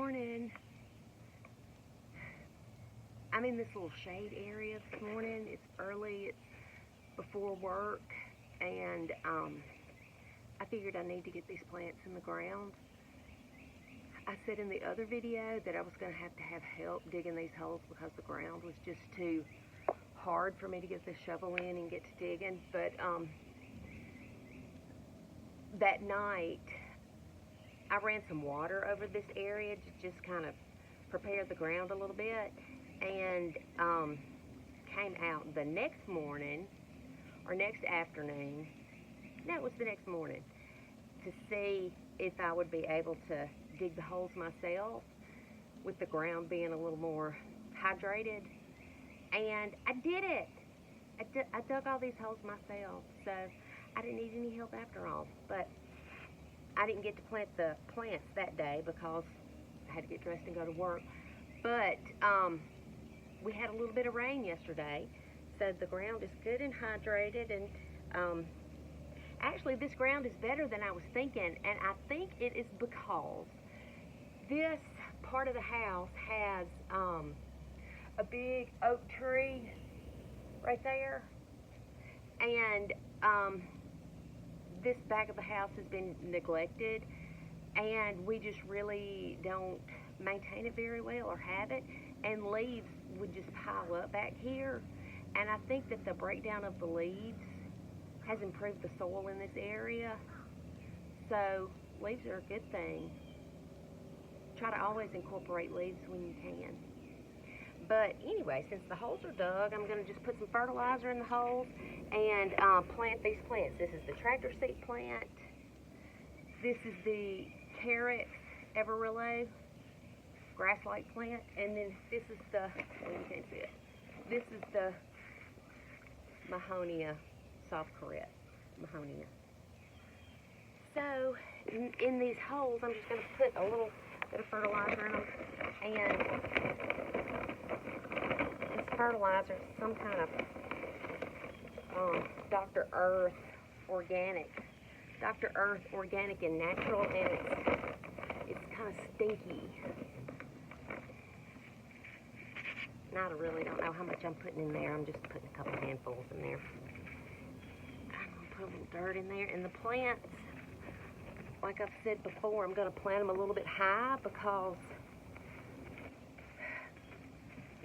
morning. I'm in this little shade area this morning. It's early, it's before work, and I figured I need to get these plants in the ground. I said in the other video that I was going to have help digging these holes because the ground was just too hard for me to get the shovel in and get to digging, but that night I ran some water over this area to just kind of prepare the ground a little bit, and came out the next morning or next afternoon, no, it was the next morning, to see if I would be able to dig the holes myself with the ground being a little more hydrated, and I did it. I dug all these holes myself, so I didn't need any help after all. But I didn't get to plant the plants that day because I had to get dressed and go to work. But we had a little bit of rain yesterday, so the ground is good and hydrated, and actually this ground is better than I was thinking, and I think it is because this part of the house has a big oak tree right there, and this back of the house has been neglected, and we just really don't maintain it very well or have it, and leaves would just pile up back here, and I think that the breakdown of the leaves has improved the soil in this area, so leaves are a good thing. Try to always incorporate leaves when you can. But anyway, since the holes are dug, I'm going to just put some fertilizer in the holes and plant these plants. This is the tractor seat plant. This is the carrot Everillo grass-like plant. And then this is the, well, you can't see it. This is the Mahonia, soft carrot Mahonia. So in these holes, I'm just going to put a little bit of fertilizer in them, and this fertilizer is some kind of Dr. Earth organic and natural, and it's kind of stinky. And I really don't know how much I'm putting in there. I'm just putting a couple handfuls in there. I'm going to put a little dirt in there, and the plants, like I've said before, I'm going to plant them a little bit high because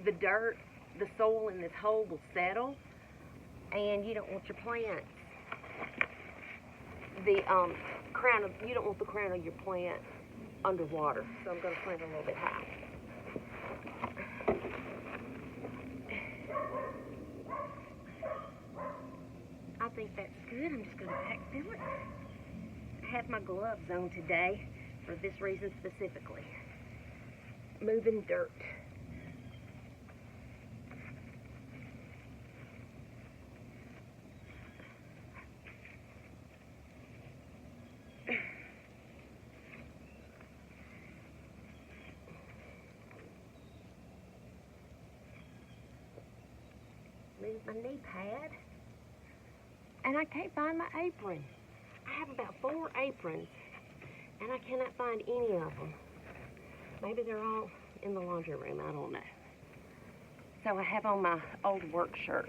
the dirt, the soil in this hole will settle, and you don't want your plants, you don't want the crown of your plant underwater. So I'm going to plant a little bit high. I think that's good. I'm just going to backfill it. I have my gloves on today for this reason specifically. Moving dirt. Move my knee pad. And I can't find my apron. I have about 4 aprons, and I cannot find any of them. Maybe they're all in the laundry room, I don't know. So I have on my old work shirt.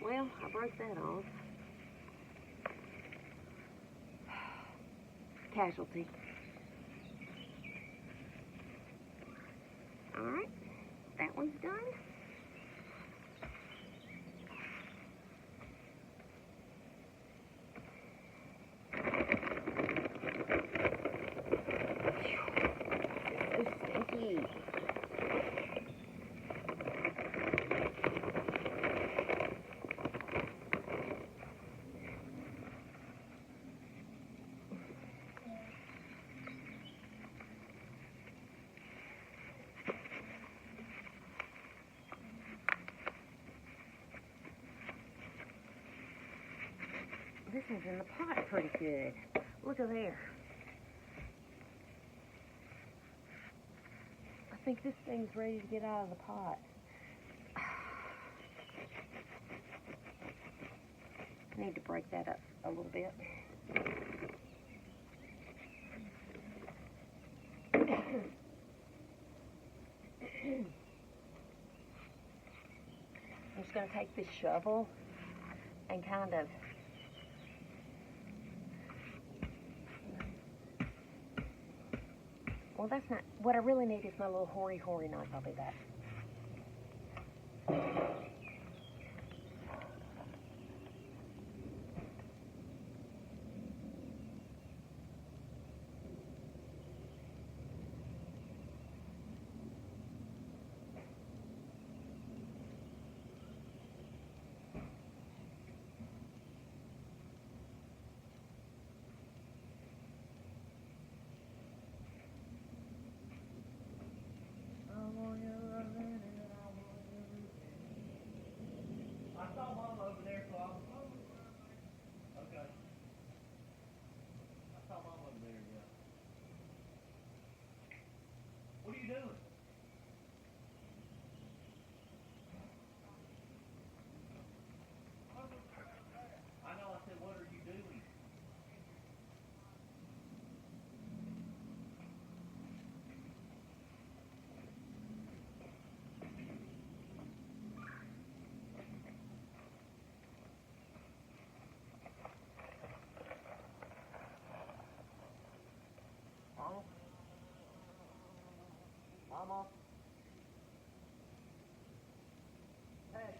Well, I broke that off. Casualty. All right, that one's done. It's so stinky. This one's in the pot pretty good. Look at there. I think this thing's ready to get out of the pot. I need to break that up a little bit. I'm just going to take this shovel and kind of well, that's not what I really need is my little Hori Hori knife. I'll be back. I saw Mom over there, so I was okay. I saw Mom over there, yeah. What are you doing? I know, I said, what are you doing? Mama? Mama? Hey.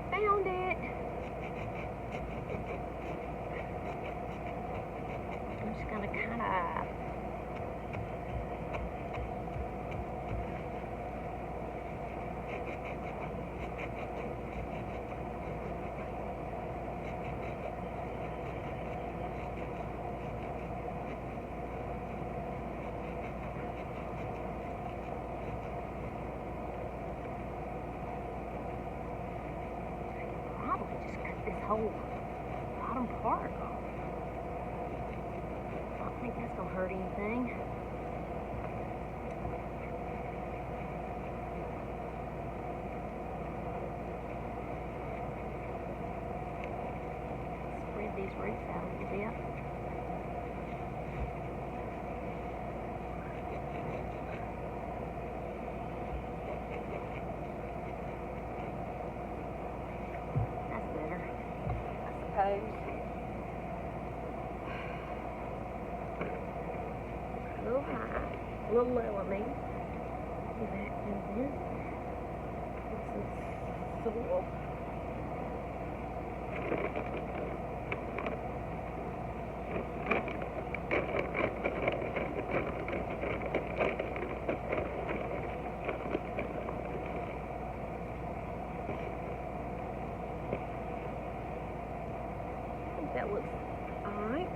Found it. I'm just gonna kind of probably just cut this whole bottom part off. I don't think that's gonna hurt anything. Spread these roots out a little bit. That's better, I suppose. A little high, a little low, I mean. Go back in here. Put some soil. That looks alright.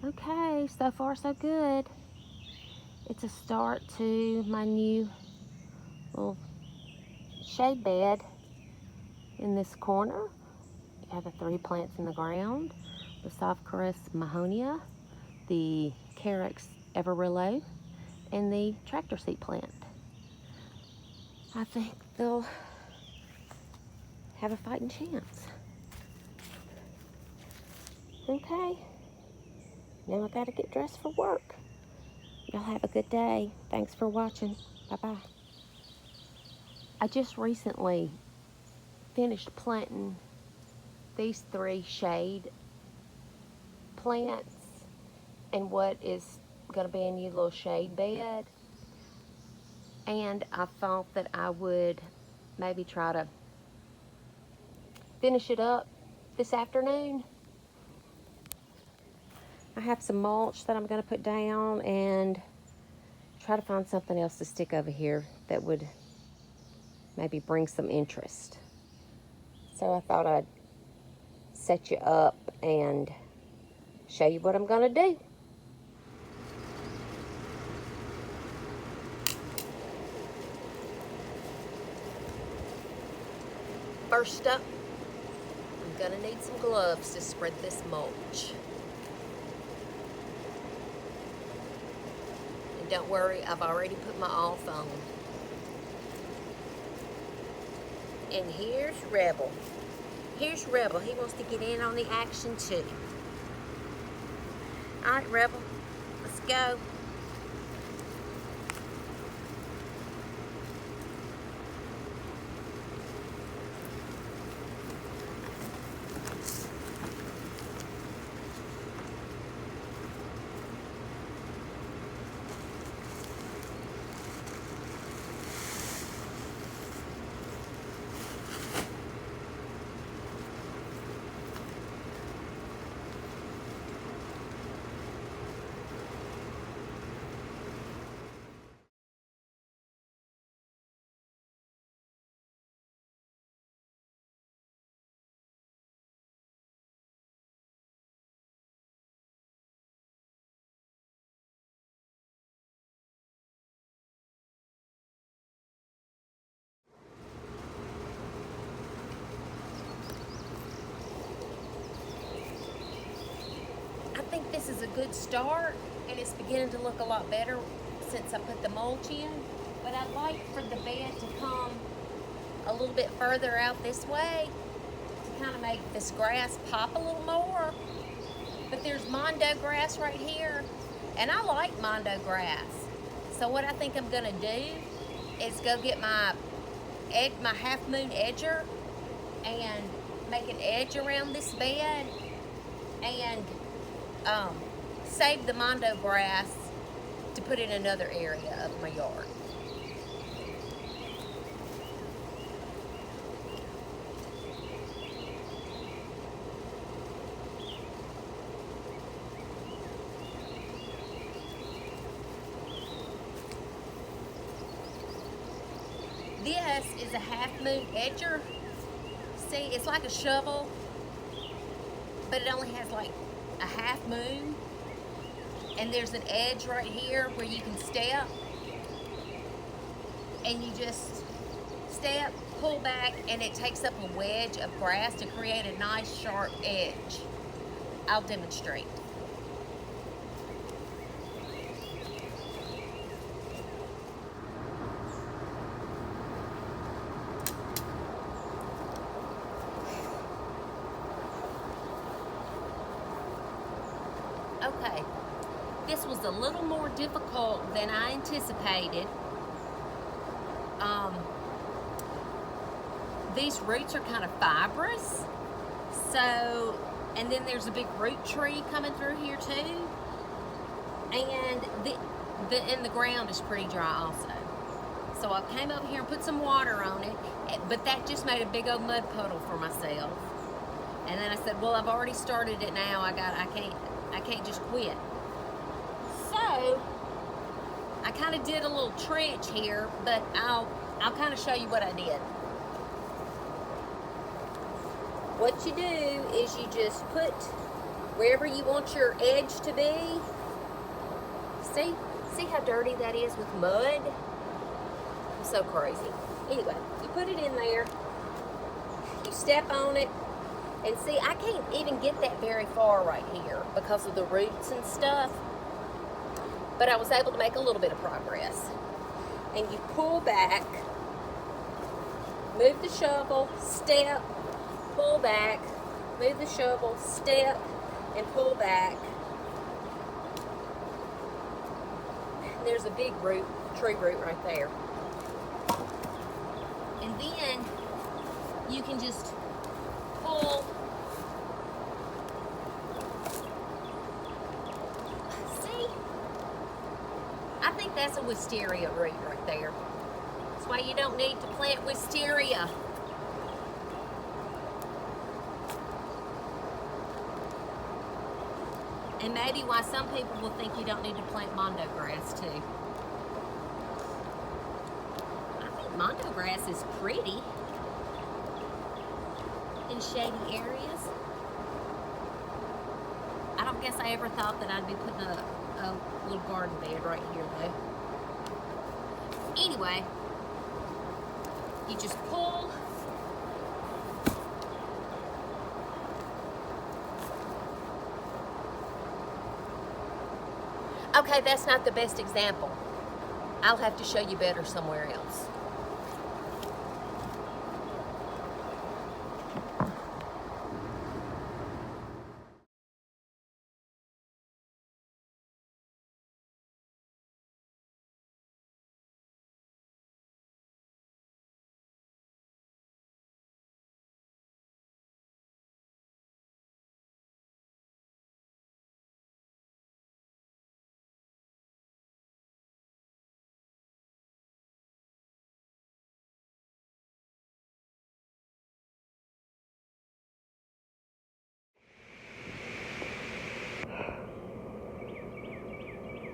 Okay, so far so good. It's a start to my new little shade bed in this corner. You have the 3 plants in the ground, the Softchorus mahonia, the Carex everrillo, and the tractor seat plant. I think they'll have a fighting chance. Okay, now I gotta get dressed for work. Y'all have a good day. Thanks for watching. Bye-bye. I just recently finished planting these 3 shade plants in what is going to be a new little shade bed, and I thought that I would maybe try to finish it up this afternoon. I have some mulch that I'm going to put down and try to find something else to stick over here that would maybe bring some interest. So I thought I'd set you up and show you what I'm going to do. First up, I'm going to need some gloves to spread this mulch. And don't worry, I've already put my off on. And here's Rebel. Here's Rebel. He wants to get in on the action too. All right, Rebel, let's go. is a good start, and it's beginning to look a lot better since I put the mulch in. But I'd like for the bed to come a little bit further out this way to kind of make this grass pop a little more. But there's mondo grass right here, and I like mondo grass. So what I think I'm gonna do is go get my half moon edger and make an edge around this bed and save the mondo grass to put in another area of my yard. This is a half moon edger. See, it's like a shovel, but it only has like a half moon. And there's an edge right here where you can step. And you just step, pull back, and it takes up a wedge of grass to create a nice sharp edge. I'll demonstrate. Okay, this was a little more difficult than I anticipated. These roots are kind of fibrous, so, and then there's a big root tree coming through here too, and the ground is pretty dry also. So I came up here and put some water on it, but that just made a big old mud puddle for myself. And then I said, well, I've already started it now. I can't just quit. So I kind of did a little trench here, but I'll kind of show you what I did. What you do is you just put wherever you want your edge to be. See how dirty that is with mud? I'm so crazy. Anyway, you put it in there, you step on it, and see, I can't even get that very far right here because of the roots and stuff. But I was able to make a little bit of progress. And you pull back, move the shovel, step, pull back, move the shovel, step, and pull back. And there's a big tree root right there. And then you can just pull. See? I think that's a wisteria root right there. That's why you don't need to plant wisteria. And maybe why some people will think you don't need to plant mondo grass too. I think mondo grass is pretty in shady areas. I don't guess I ever thought that I'd be putting a little garden bed right here though. Anyway, you just pull. Okay, that's not the best example. I'll have to show you better somewhere else.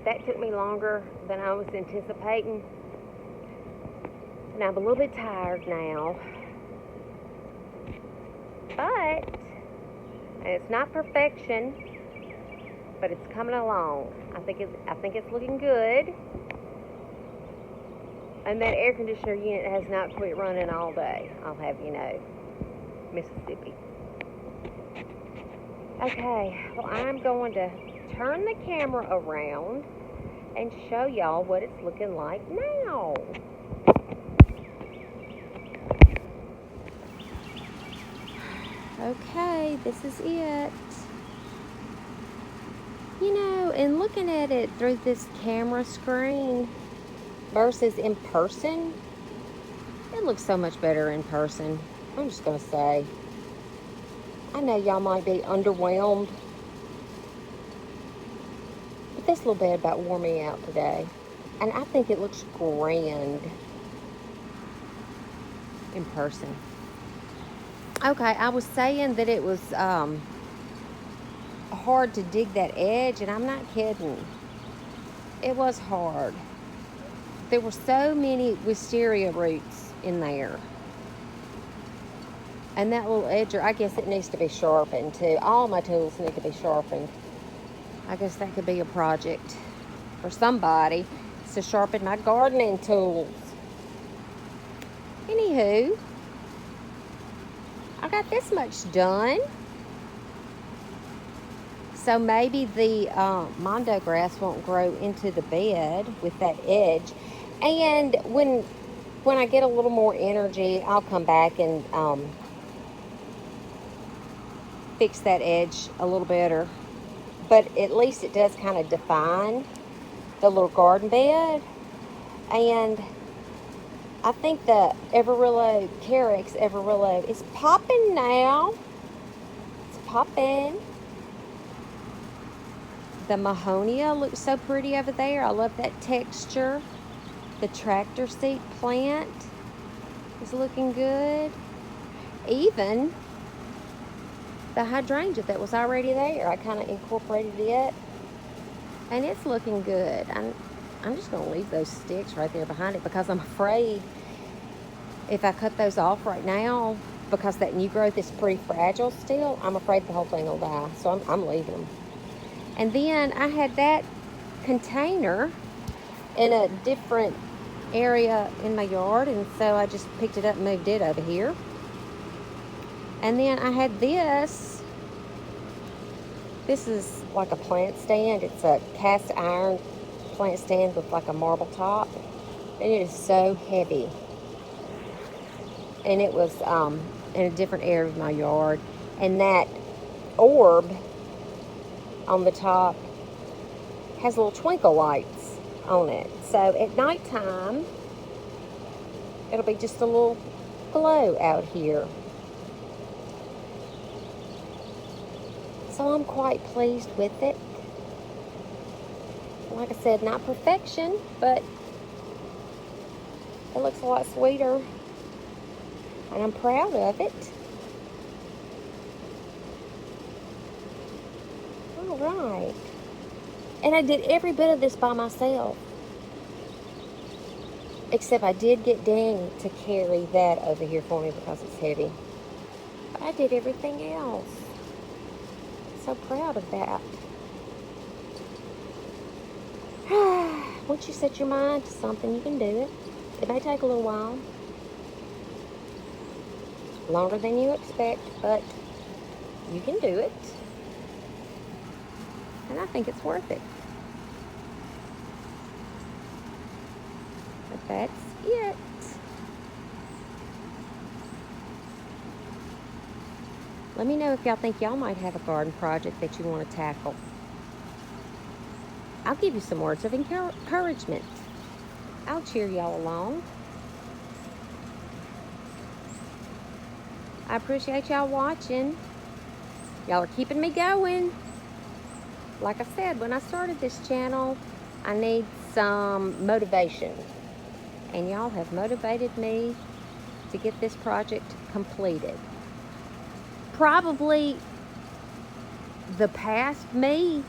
That took me longer than I was anticipating. And I'm a little bit tired now. But, and it's not perfection, but it's coming along. I think it's looking good. And that air conditioner unit has not quit running all day, I'll have you know. Mississippi. Okay, well, I'm going to turn the camera around and show y'all what it's looking like now. Okay, this is it. You know, and looking at it through this camera screen versus in person, it looks so much better in person. I'm just gonna say. I know y'all might be underwhelmed, but this little bed about wore me out today. And I think it looks grand in person. Okay, I was saying that it was hard to dig that edge, and I'm not kidding. It was hard. There were so many wisteria roots in there. And that little edger, I guess it needs to be sharpened too. All my tools need to be sharpened. I guess that could be a project for somebody, is to sharpen my gardening tools. Anywho, I got this much done. So maybe the mondo grass won't grow into the bed with that edge. And when I get a little more energy, I'll come back and fix that edge a little better. But at least it does kind of define the little garden bed. And I think the Everillo, Carex Everillo is popping now. It's popping. The Mahonia looks so pretty over there. I love that texture. The tractor seat plant is looking good. Even the hydrangea that was already there, I kind of incorporated it, and it's looking good. I'm just going to leave those sticks right there behind it because I'm afraid if I cut those off right now, because that new growth is pretty fragile still, I'm afraid the whole thing will die. So I'm leaving them. And then I had that container in a different area in my yard, and so I just picked it up and moved it over here. And then I had this. This is like a plant stand. It's a cast iron plant stand with like a marble top. And it is so heavy. And it was in a different area of my yard. And that orb on the top has little twinkle lights on it. So at nighttime, it'll be just a little glow out here. So I'm quite pleased with it. Like I said, not perfection, but it looks a lot sweeter. And I'm proud of it. All right. And I did every bit of this by myself. Except I did get Danny to carry that over here for me because it's heavy. But I did everything else. So proud of that. Once you set your mind to something, you can do it. It may take a little while. Longer than you expect, but you can do it. And I think it's worth it. But that's it. Let me know if y'all think y'all might have a garden project that you want to tackle. I'll give you some words of encouragement. I'll cheer y'all along. I appreciate y'all watching. Y'all are keeping me going. Like I said, when I started this channel, I need some motivation. And y'all have motivated me to get this project completed. Probably the past me,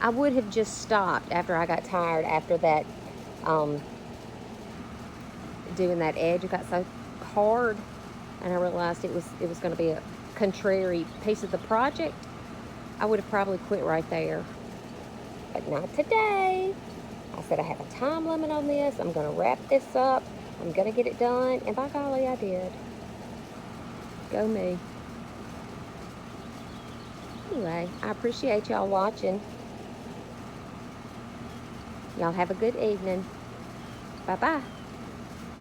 I would have just stopped after I got tired after that, doing that edge. It got so hard, and I realized it was going to be a contrary piece of the project. I would have probably quit right there. But not today. I said I have a time limit on this. I'm going to wrap this up. I'm going to get it done. And by golly, I did. Go me. Anyway, I appreciate y'all watching. Y'all have a good evening. Bye-bye.